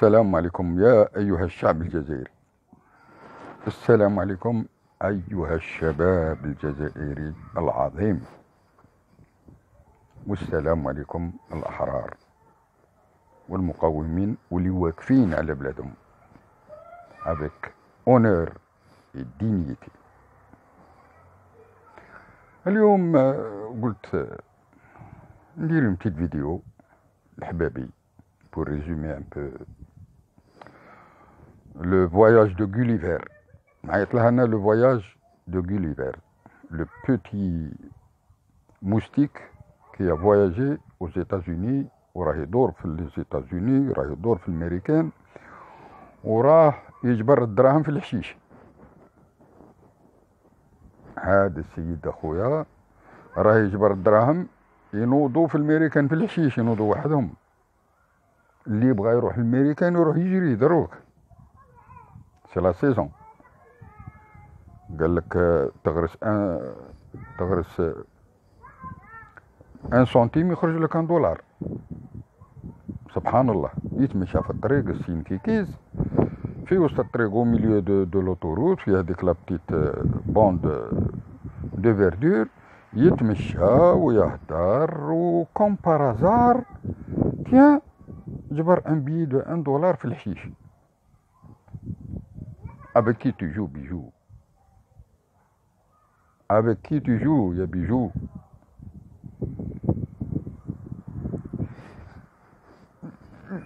السلام عليكم يا أيها الشعب الجزائري. السلام عليكم أيها الشباب الجزائري العظيم. والسلام عليكم الأحرار والمقاومين واللي واقفين على بلادهم avec honneur et dignité. اليوم قلت ندير une petite vidéo لحبابي pour résumer un peu le voyage de Gulliver. Le voyage de Gulliver, le petit moustique qui a voyagé aux États-Unis وراه يدور في الإيتازوني راه يدور في الأمريكان وراه يجبر الدراهم في الحشيش. هذا السيد أخويا راه يجبر الدراهم ينوضوا في الأمريكان في الحشيش، ينوضوا وحدهم. اللي يبغى يروح الأمريكان يروح يجري دروك، سي لا سيزون. قال لك تغرس ان سنتيم يخرج لك ان دولار. سبحان الله. يتمشى في الطريق السين كيكيز في وسط الطريق او ميليو دو لوتوروت في هذيك لا بتيت بوند دو فيردور، يتمشى ويهدر وكوم بارازار تيان جبر ان بي دو ان دولار في الحشيش. avec qui tu joues bijou, avec qui tu joues يا bijou.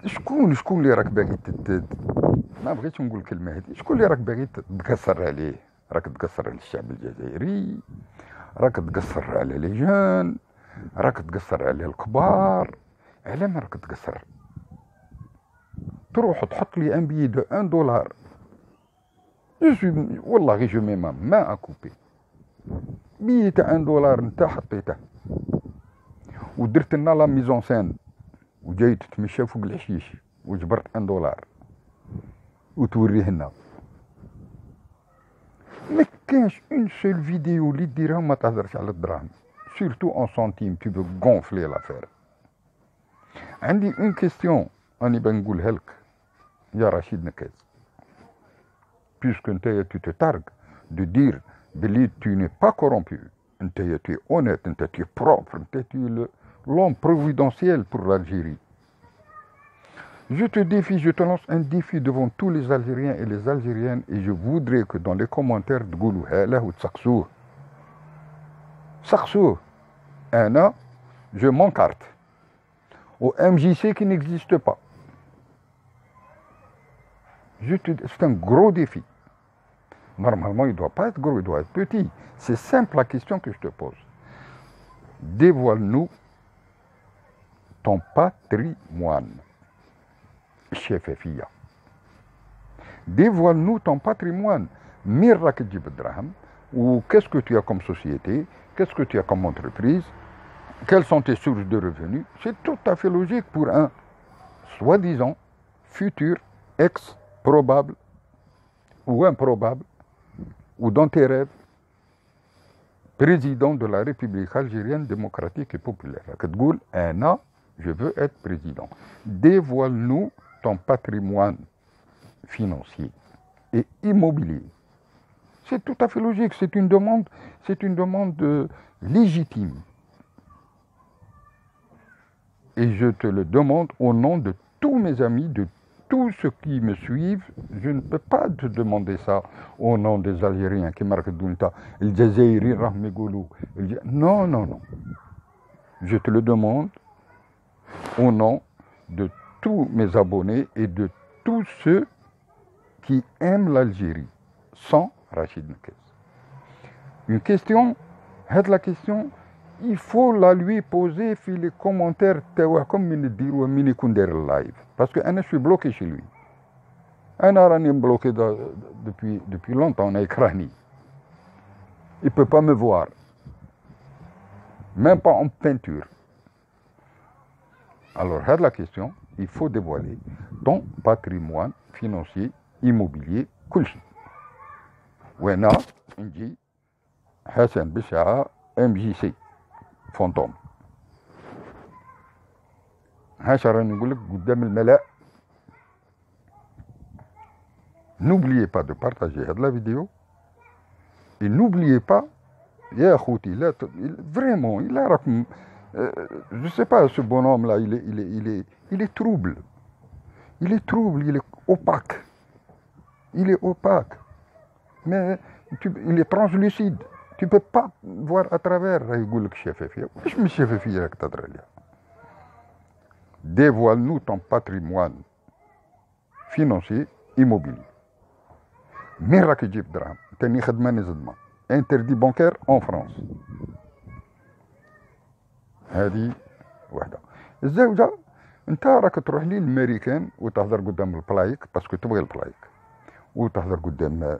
شكون اللي راك باغي ما بغيتش نقول الكلمه هذه، شكون اللي راك باغي تقصر عليه؟ راك تقصر على الشعب الجزائري، راك تقصر على لي جون، راك تقصر على الكبار. على ما راك تقصر؟ تروح تحط لي ان بي دو ان دولار. والله غير جو مي ما اكوبي بي تاع ان دولار نتا حطيته ودرت لنا لا ميزون سين وجاي تتمشى فوق الحشيش وجبرت ان دولار وتوريه لنا. ما كانش اون سول فيديو اللي ديرها ما تهضرش على الدراهم، سورتو اون سنتيم. تو بو غونفلي لافير. عندي اون كيستيون راني بنقولها لك يا رشيد نكاز، puisque tu te targues de dire que tu n'es pas corrompu, tu es honnête, tu es propre, tu es l'homme providentiel pour l'Algérie. Je te défie, je te lance un défi devant tous les Algériens et les Algériennes, et je voudrais que dans les commentaires de Goulou Hala ou Tsaksou, Anna, je m'encarte au MJC qui n'existe pas. C'est un gros défi. Normalement, il ne doit pas être gros, il doit être petit. C'est simple la question que je te pose. Dévoile-nous ton patrimoine, chef et fille. Dévoile-nous ton patrimoine. Mirak Djibedraham, ou qu'est-ce que tu as comme société, qu'est-ce que tu as comme entreprise, quelles sont tes sources de revenus. C'est tout à fait logique pour un soi-disant futur ex-probable ou improbable ou dans tes rêves, président de la République algérienne démocratique et populaire. Anna, je veux être président. Dévoile-nous ton patrimoine financier et immobilier. C'est tout à fait logique, c'est une demande légitime. Et je te le demande au nom de tous mes amis, de tous ceux qui me suivent. Je ne peux pas te demander ça au nom des Algériens qui marquent Dunta, le Jazairi Rahmegoulou. Non, non, non. Je te le demande au nom de tous mes abonnés et de tous ceux qui aiment l'Algérie, sans Rachid Nkez. Une question, la question, il faut la lui poser dans les commentaires comme live. Parce que je suis bloqué chez lui. Je suis bloqué depuis longtemps en Écranie. Il ne peut pas me voir. Même pas en peinture. Alors, la question, il faut dévoiler ton patrimoine financier, immobilier, kulchi. Wena, Inji, Hassan Bisha, MJC. فونتوم. هاشا راني نقول لك قدام الملأ N'oubliez pas de partager la vidéo. Et n'oubliez pas, ya khouti, vraiment, il a, je sais pas, ce bonhomme-là, il est trouble. Il est trouble, il est opaque. Il est opaque. Mais il est translucide. Tu ne peux pas voir à travers. Dévoile-nous ton patrimoine financier immobilier. Miracle Jeep Dram. Interdit bancaire en France. هذه واحدة. الزوجة انت راك تروح للامريكان وتهضر قدام البلايك باسكو تبغي البلايك وتهضر قدام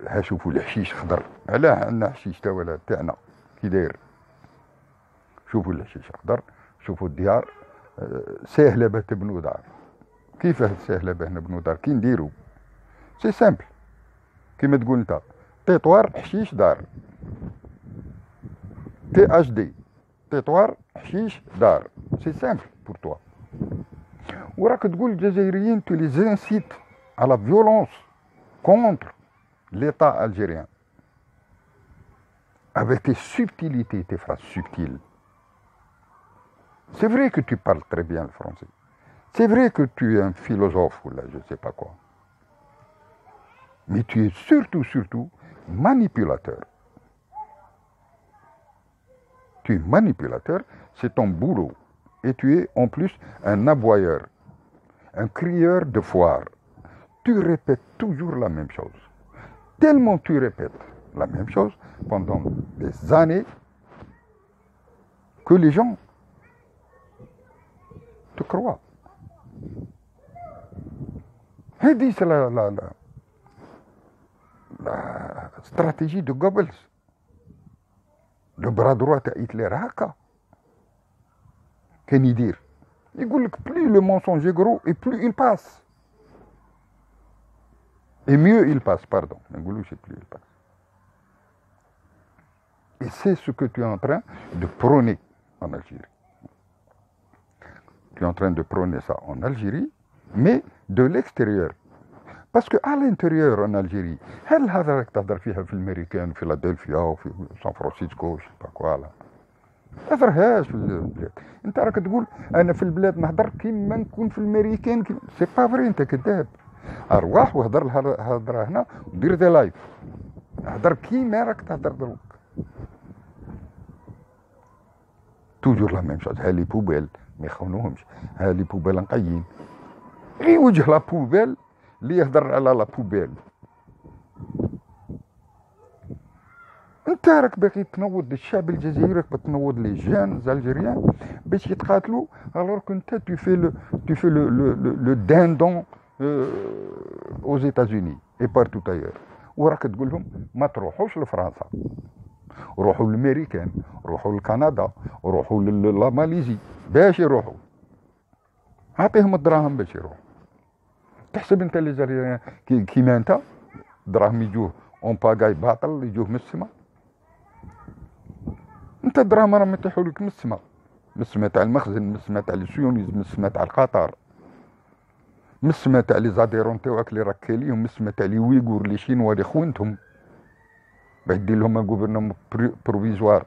ها شوفوا الحشيش خضر علاه عندنا حشيش تا ولا تاعنا كي داير شوفوا الحشيش خضر شوفوا الديار ساهله باه تبنوا دار كيفاه ساهله باه نبنوا دار كي نديروا سي سامبل كيما تقول انت تيطوار حشيش دار تي اش دي تيطوار حشيش دار سي سامبل بور توا وراك تقول الجزائريين تو لي زانسيت على فيولونس كونتر l'État algérien, avec tes subtilités, tes phrases subtiles. C'est vrai que tu parles très bien le français. C'est vrai que tu es un philosophe ou là, je ne sais pas quoi. Mais tu es surtout manipulateur. Tu es manipulateur, c'est ton boulot. Et tu es en plus un aboyeur, un crieur de foire. Tu répètes toujours la même chose. Tellement tu répètes la même chose pendant des années que les gens te croient. Et dit c'est la stratégie de Goebbels. Le bras droit à Hitler هكا كان يدير يقول لك plus le mensonge est gros et plus il passe. Et mieux il passe, pardon. Plus il passe. Et c'est ce que tu es en train de prôner en Algérie. Tu es en train de prôner ça en Algérie, mais de l'extérieur. Parce qu'à l'intérieur en Algérie, هل هذا راك تهضر فيها في الامريكان في فيلادلفيا وفي سان فرانسيسكو شي با كوا لا ما تهضرهاش في البلاد. انت راك تقول انا في البلاد نهضر كيما نكون في الامريكان سي با فري انت كذاب. ارواح وهضر الهضره هنا ودير دي لايف هضر كيما راك تهضر دروك توجور لا ميم شوز. ها لي بوبيل ما يخونوهمش، ها لي بوبيل نقيين غير وجه لا بوبيل اللي يهضر على لا بوبيل. انت راك باغي تنوض الشعب الجزائري، راك تنوض لي جان الجيريان باش يتقاتلوا الوغ كنت tu fais le dindon aux États-Unis et partout ailleurs. وراك تقول لهم ما تروحوش لفرنسا، روحوا للامريكان، روحوا لكندا، روحوا لماليزي باش يروحوا. اعطيهم الدراهم باش يروحوا. تحسب انت اللي جاري كيما انت دراهم يجوه اون باغاي باطل يجوه من السماء؟ انت الدراهم راهم يطيحوا لك من السماء، من السماء تاع المخزن، من السماء تاع السيونيزم، من السماء تاع القطر، من السماء تاع لي زاديرون تاعك اللي راك كاليهم، من السماء تاع لي ويغور لي شينوا لي خوينتهم باش دير لهم غوفرنمون بروفيزوار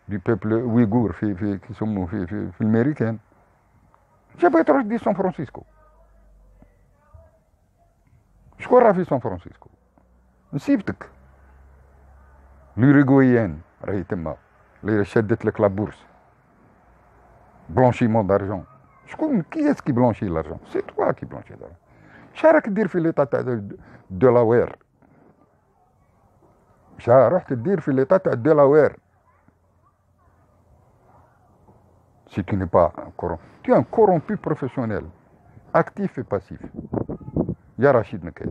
دي بيبل ويغور في كيسموه في الامريكان. جابي تروح دي سان فرانسيسكو. شكون راه في سان فرانسيسكو؟ نسيبتك لوريغويان راهي تما اللي شدت لك لابورس بلونشيمون دارجون. شكون كي اسكي بلونشي لارجون؟ سي توا كي بلونشي دارجون. شارك دير في ليطا تاع دولاوير، شا رحت تدير في ليطا تاع دولاوير. Si tu n'es pas corrompu, tu es un corrompu professionnel, actif et passif. يا رشيد نكاز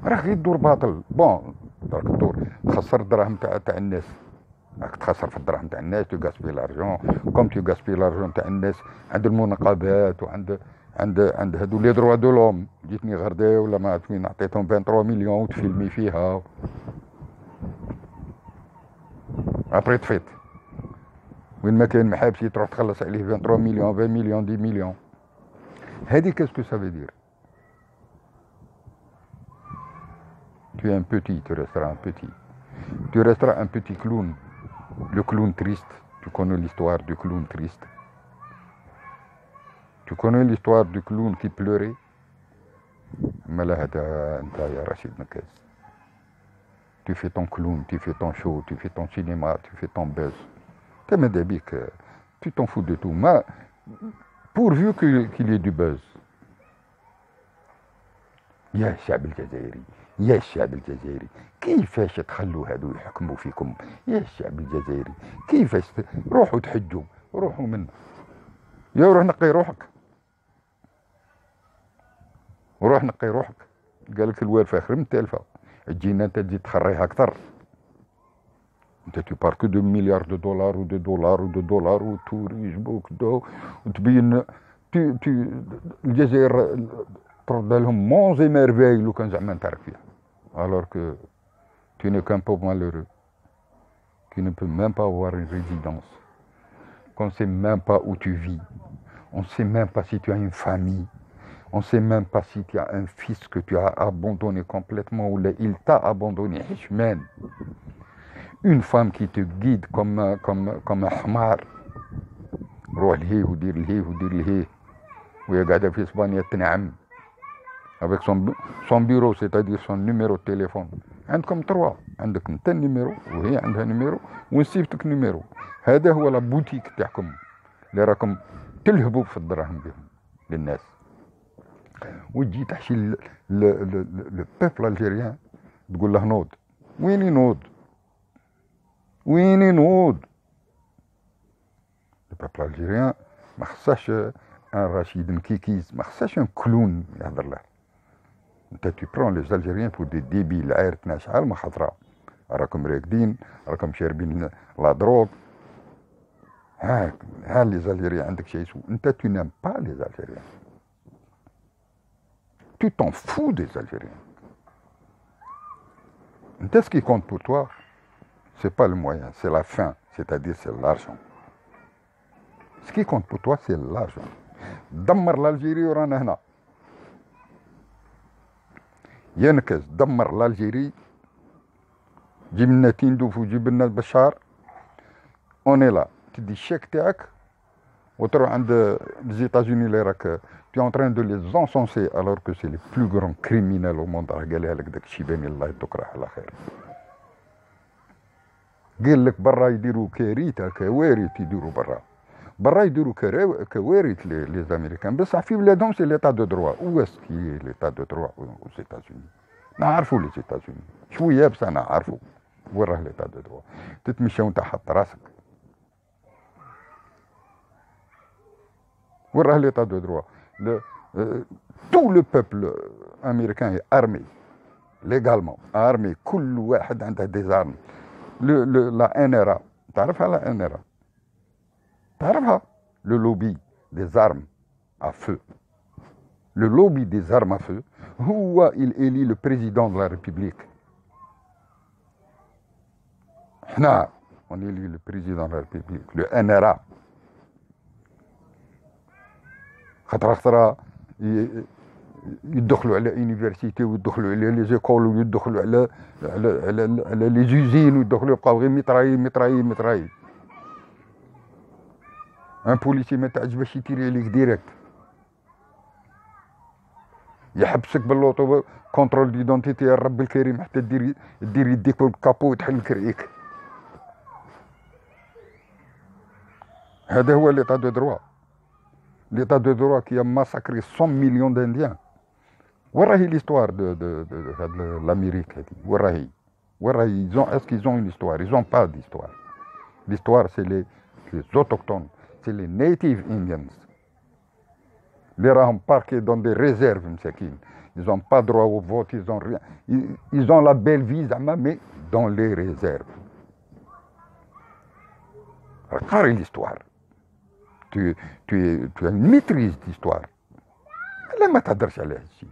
راك غير تدور باطل. بون راك تدور تخسر الدراهم تاع الناس، راك تخسر في الدراهم تاع الناس. تو غاسبي لارجون كوم تو غاسبي لارجون تاع الناس عند المناقبات وعند هادو لي دروا دو لوم. جيتني غردي ولا ما عرفت وين عطيتهم 23 مليون وتفيلمي فيها ابري طفيت وين ما كاين محابسي تروح تخلص عليه 23 مليون 20 مليون 10 مليون. هادي كاسكو سافي دير؟ Tu es un petit, tu resteras un petit. Tu resteras un petit clown. Le clown triste. Tu connais l'histoire du clown triste. Tu connais l'histoire du clown qui pleurait. Tu fais ton clown, tu fais ton show, tu fais ton cinéma, tu fais ton buzz. Tu t'en fous de tout. Mais pourvu qu'il y ait du buzz. يا الشعب الجزائري يا الشعب الجزائري كيفاش تخلوا هادو يحكموا فيكم يا الشعب الجزائري كيفاش روحوا تحجوا روحوا منه يا روح نقي روحك وروح نقي روحك قال لك الوالفه خير من التالفه تجينا انت تزيد تخريها اكثر انت tu parles que de milliards de dollars ou de dollars ou de dollars وتوريجم وتبين الجزائر ترد لهم مونز اي ميرفاي لو كان زعما نتعرف فيها alors que tu n'es qu'un pauvre malheureux qui ne peut même pas avoir une résidence qu'on ne sait même pas où tu vis on ne sait même pas si tu as une famille on ne sait même pas si tu as un fils que tu as abandonné complètement ou il t'a abandonné حشمان une femme qui te guide comme un حمار روح لهيه ودير لهيه ودير لهيه وهي قاعده في اسبانيا تنعم avec son bureau, c'est-à-dire son numéro de téléphone. عندكم trois. عندك انت النيميرو وهي عندها نيميرو ونسيبتك نيميرو. هذا هو لا بوتيك تاعكم اللي راكم تلهبوا في الدراهم بهم للناس. وتجي تحشي لو بيبل الجيريان تقول له نوض. وين ينوض؟ وين ينوض؟ لو بيبل الجيريان ما خصاش ان رشيد مكيكيز ما خصاش ان كلون يهضر له. انت tu prends les Algériens pour des débiles عايرتنا شحال من خطره راكم راكدين راكم شاربين لا دروغ ها لي Algériens عندك شي يسوى انت tu n'aimes pas les Algériens tu t'en fous des Algériens انت ce qui compte pour toi c'est pas le moyen c'est la fin c'est-à-dire c'est l'argent ce qui compte pour toi c'est l'argent دمر l'Algérie ورانا هنا ينكس دمر الجيري جيب لنا تندوف وجيب لنا بشار اوني لا تدي الشيك تاعك وتروح عند لي ايتازوني اللي راك tu es en train de les encenser alors que c'est les plus grands criminels au monde راه قالها لك داك الشيباني الله يتوكره على خير قال لك برا يديروا كارثه كوارث يديروا برا يديروا كوارث لي زاميريكان بصح في بلادهم سي ليطا دو دروا واسكي ليطا دو دروا او زيتازوني نعرفوا لي زيتازوني شويه بصح نعرفوا وين راه ليطا دو دروا تتمشى وانت حاط راسك وين راه ليطا دو دروا tout le peuple américain est armé légalement armé كل واحد عنده des armes la NRA تعرفها la NRA تعرفها le lobby des armes à feu le lobby des armes à feu هو il élit le président de la République حنا on élit le président de la République le NRA خطرة يدخلوا على يونيفرسيتي ويدخلوا على لي زيكول ويدخلوا على لي زوزين ويدخلوا يبقاو غير ميطراي ان بوليسي ما تعجبش يتيري عليك ديريكت يحبسك باللوطو كونترول ديدونتيتي يا رب الكريم حتى دير يديك بالكابو وتحل كريك هذا هو ليطا دو دروا l'état de droit qui a massacré 100 millions d'indiens وين راهي l'histoire de l'Amérique هذه وين راهي est-ce qu'ils ont une histoire ils ont pas d'histoire l'histoire c'est les autochtones c'est les native Indians les راهم parqués dans des réserves مساكين ils ont pas droit au vote ils ont rien ils ont la belle vie زعما mais dans les réserves قاري l'histoire tu as une maîtrise d'histoire لا ما تهدرش على هادشي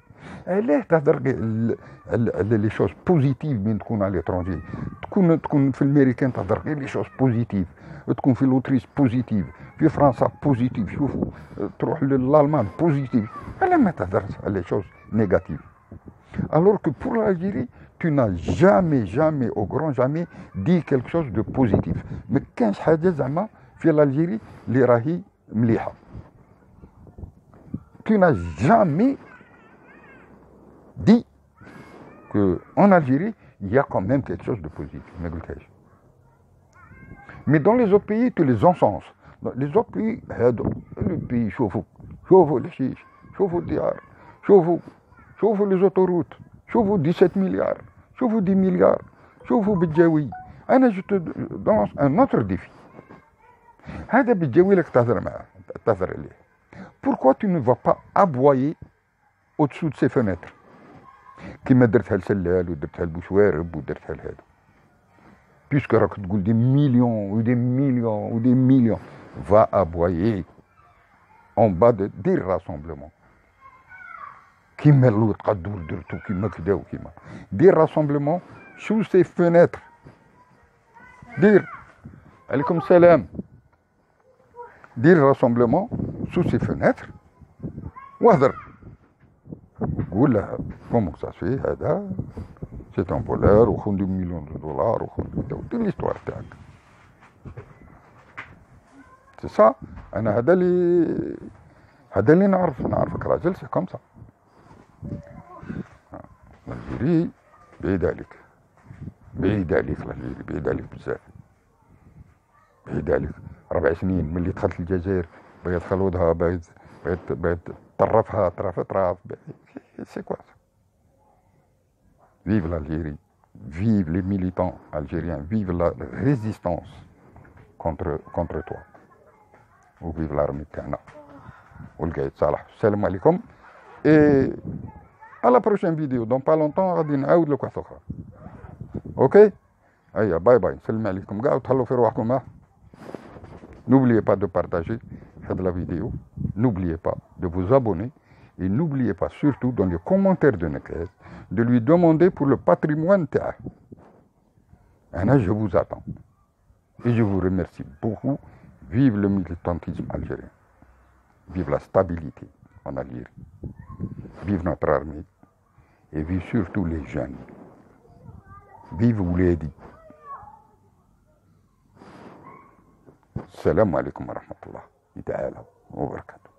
علاه تهدر على لي شوز بوزيتيف من تكون على ليترونجي تكون في الامريكان تهدر غير لي شوز بوزيتيف تكون في لوتريس بوزيتيف في فرنسا بوزيتيف شوفوا تروح للالمان بوزيتيف علاه ما تهدرش على لي شوز نيجاتيف alors que pour l'Algérie tu n'as jamais, jamais, au grand jamais, dit quelque chose de positif. Mais كاينش حاجة زعما في l'Algérie اللي راهي مليحة. Tu n'as jamais dit qu'en Algérie, il y a quand même quelque chose de positif. Mais dans les autres pays, tu les encenses. Dans les autres pays, le pays, شوفوا الحشيش, شوفوا الديار, شوفوا les autoroutes, شوفوا 17 milliards, شوفوا 10 milliards, شوفوا بالجاوي. أنا je te lance un autre défi. هذا بالجاوي لك تهضر عليه. Pourquoi tu ne vas pas aboyer au-dessous de ces fenêtres كما درتها لسلال ودرتها لبوشوارب ودرتها لهذا. Puisque راك تقول des millions ou des millions ou des millions, va aboyer en bas des rassemblements. كيما اللي تقدروا درتو كيما كدا وكيما. Des rassemblements sous ces fenêtres. Dire عليكم السلام. Des rassemblements sous ces fenêtres. واهدر. قول لها comment ça se fait هذا c'est un voleur وخون 2 millions de dollars وخون دير l'histoire تاعك. C'est ça. أنا هذا اللي نعرفك راجل سي كوم سا. الجيري بعيد عليك الجيري بعيد عليك بزاف. بعيد عليك 4 سنين ملي دخلت الجزائر بغيت خلودها بغيت طرفها طرف. C'est quoi ça? Vive l'Algérie, vive les militants algériens, vive la résistance contre toi. Ou vive l'armée تاعنا والقايد صالح. السلام عليكم. Et à la prochaine vidéo. Dans pas longtemps غادي نعاود لك واحدة أخرى. Ok? أيا باي باي. نسلم عليكم كاع وتهلاو في رواحكم. N'oubliez pas de partager la vidéo. N'oubliez pas de vous abonner. Et n'oubliez pas, surtout dans les commentaires de Nekes, de lui demander pour le patrimoine TAA. Je vous attends. Et je vous remercie beaucoup. Vive le militantisme algérien. Vive la stabilité en Algérie. Vive notre armée. Et vive surtout les jeunes. Vive Ouledi. Salam alaikum wa rahmatullah. Ta'ala wa barakatuh.